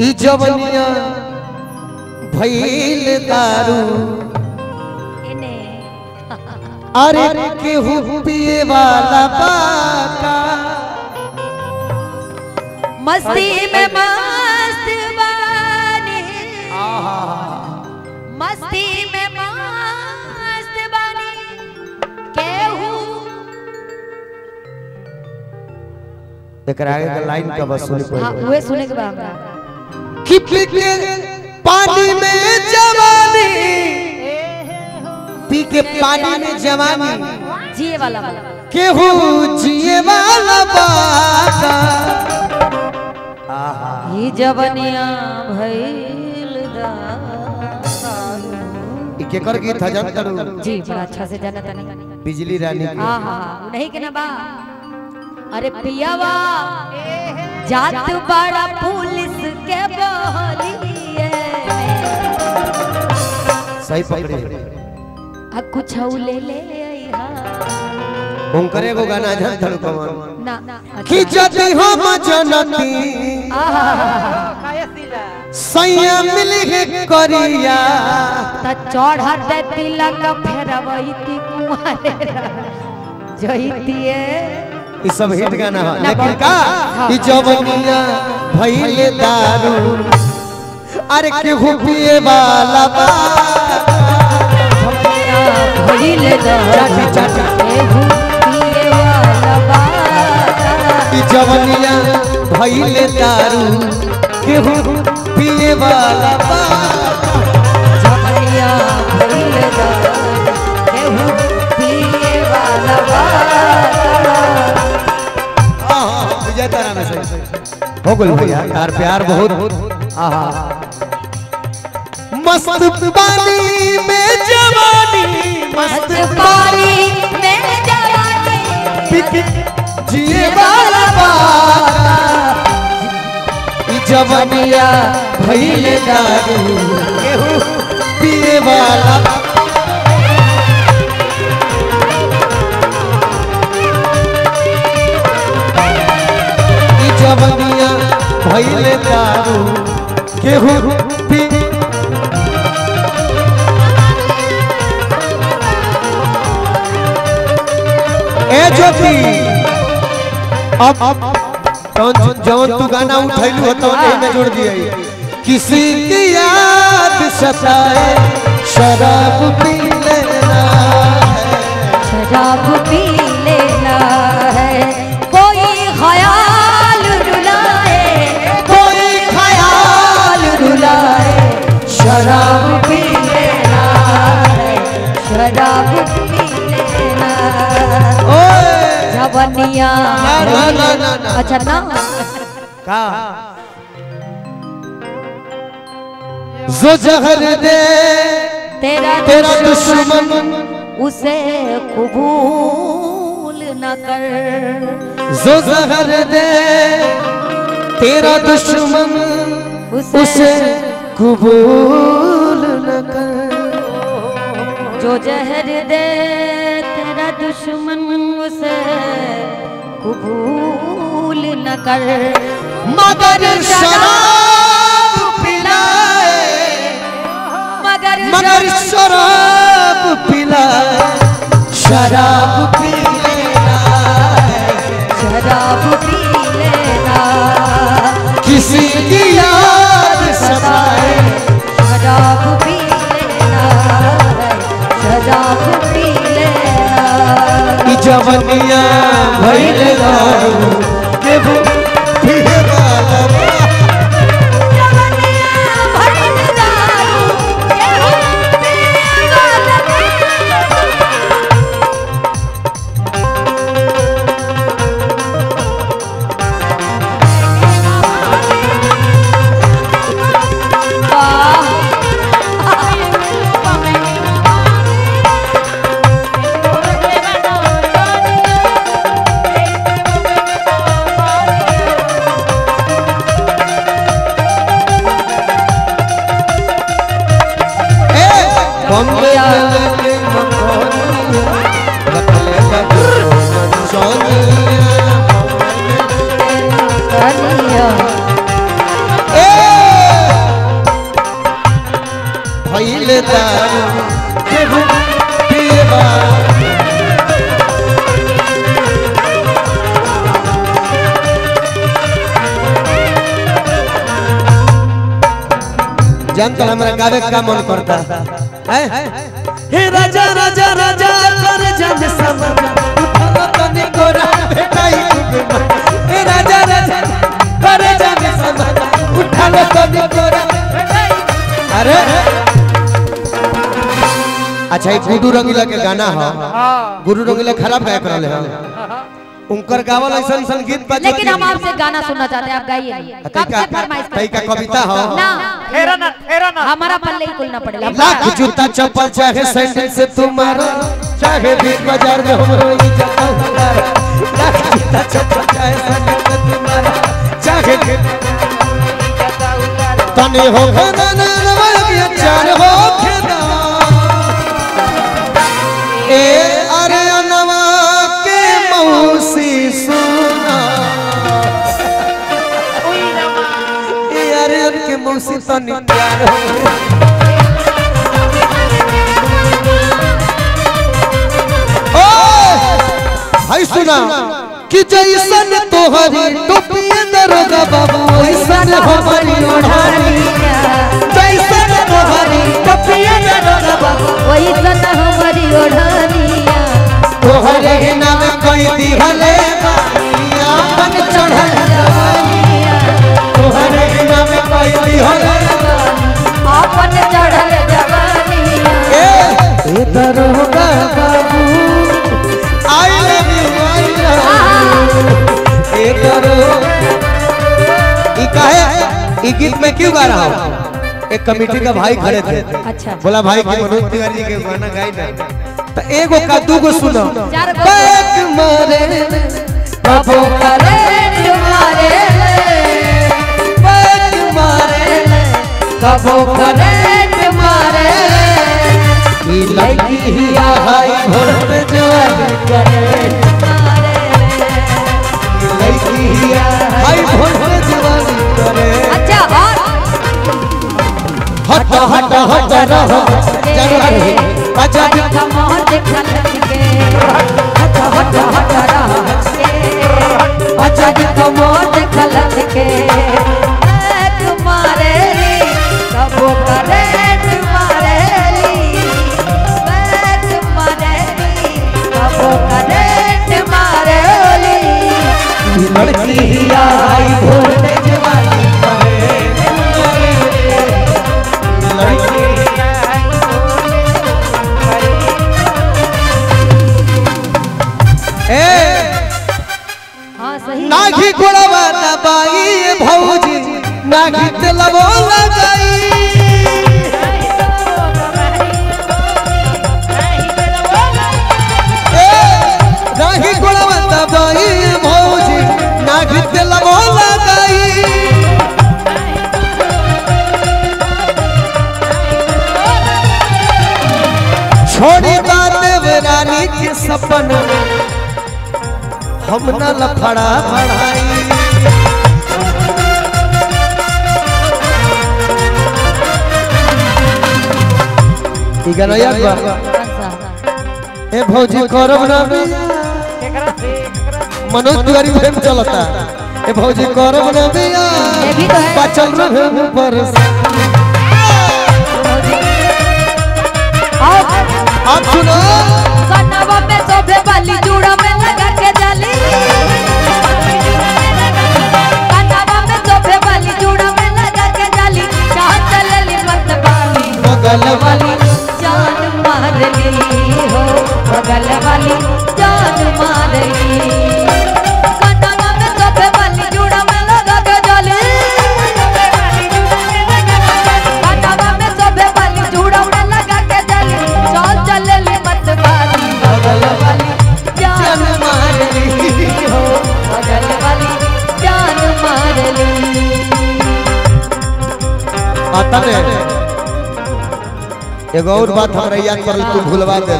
ई जवनिया भइल दारू अरे केहू पिए वाला बाका मस्ती में मस्त बानी मस्ती में मस्त बानी केहू एकरा आगे का लाइन का बस सुने पड़े। हां वे सुने के बाद कि पी पानी में जवानी पी के पानी में जवानी जिए वाला केहू जिए वाला बाका ये जवनिया भइल दारू केकर गीत है जानता जी बड़ा अच्छा से जाना तनी बिजली रानी की। हां हां नहीं के ना बा अरे पियावा जात बड़ा पुलिस के बहलिए सही पकड़े आ कुछ ले ले आईहा उनकर एगो गाना जानता कमन ना कि जदी हम जनती सैया मिली करिया त चढ़त तिलक फेरवैती कुमारे जइतिए ई सब हिट गाना है लेकिन का ई जवनिया भइल दारू अरे केहू पिए वाला बा भइल दारू केहू पिए वाला बा ई जवनिया भइल दारू केहू पिए वाला बा जवनिया भइल दारू केहू पिए वाला बा विजय तारा में सही हो गल भैया तार प्यार बहुत आहा मस्त पानी में जवानी मस्त पानी में जवानी जिए वाला बाका ई जवनिया भइल दारू केहू पिए वाला ई जवनिया भइल दारू केहू पी ए ज्योति अब जवन तू गाना उठैलू हो तो में जोड़ दिया किसी की याद सताए शराब पी लेना शराब पी लेना है कोई ख्याल रुलाए कोई ख्याल रुलाए शराब पी लेना है शराब पी लेना ओए जवनिया ना। अच्छा ना का जो जहर दे तेरा दुश्मन उसे कबूल न कर जो जहर दे तेरा दुश्मन उसे कबूल न कर जो जहर दे तेरा दुश्मन उसे कबूल न कर मगर शराब पिलाए मगर शराब पिलाए शराब पी लेना शराब पी लेना किसी की याद सताए शराब पी लेना शराब पी लेना ई जवनिया भइल दारू केहू पिए वाला बा जवनिया भइल दारू केहू पिए वाला भइले दारू केहू पिएबा जानता हमारा गावे का मन करता है हे राजा राजा राजा कर जन समझ उठा तने गोरा भेटाई हे राजा राजा कर जन समझ उठा तने गोरा भेटाई अरे अच्छा ये गुरु रंगीला के गाना है गुरु रंगीला खराब गायक रहले हैं उनकर गावल ऐसा संगीत बजा लेकिन हम आपसे गाना सुनना चाहते हैं आप गाइए कब से फरमाइश कई का कविता हो ना फेरा ना हमारा पल्ले ही खुलना पड़ेगा लाख जूता चप्पल चाहे सैंडल से तुम्हारा चाहे बिग बाजार में हमरो इज्जत हमारा लाख जूता चप्पल चाहे सैंडल से तुम्हारा चाहे तने हो खाना नवा के चार हो खेदा ए अरे नवा के मौसी सुना ए अरे के मौसी तनी प्यार हो हाय सुना कि जैसन तोहरी टोपिया दरोगा बाबू वैसन हमारी ओढ़ानी जैसन तोहरी टोपिया दरोगा बाबू वैसन हमारी ओढ़ानिया तोहरे नाम कोई दिहले बानिया मन चढ़ल जवानिया तोहरे नाम कोई दिहले अपन चढ़ल जवानिया ए दरोगा बाबू आई लव यू ए दरो ई काहे ई गीत में क्यों गा रहा हूं एक कमेटी का भाई खड़े थे अच्छा बोला भाई की मनोज तिवारी जी के गाना गाई ना तो एगो का दूगो सुनो चार गो बैक मारे कबो करे तुम्हारे बैक मारे कबो करे तुम्हारे ई लड़की ही हाई भोर जवान करे लड़की ही हाई भोर जवान करे अच्छा और हट हट हट रहो जरूर अच्छा कमर देखल के हट हट हट रहा अच्छा कमर देखल के तुम्हारे कबो करे तुम्हारे तुम्हारे कबो करे तुम्हारे लड़की ही आई भोर जवान करे लड़की हाँ सही नाघी गोड़वा दबाई भौजी नाघी तेलबो लगाई नाघी गोड़वा दबाई भौजी नाघी तेलबो लगाई छोड़ी बात रानी के सपना हम न लफड़ा बढ़ाई ठीक है ना यार ए भौजी करब ना मनोज तिवारी फिल्म चलता ए भौजी करब ना बिया ये भी तो है बचल रहे पर आप सुनो कनवा में शोभे वाली जूड़ा में लगा के जाली कनवा में शोभे वाली जूड़ा में लगा के जाली कहां चलली मत वाली बगल वाली जान मार ली हो बगल वाली जान मार ली कनवा में शोभे वाली जूड़ा में लगा के जाली कनवा में शोभे वाली जूड़ा में लगा के जाली चल चलली मत वाली बगल वाली जान मार ली हो बगल वाली जान मार ली आता ने एगो और बात हमरा याद कर तू भूलवा दे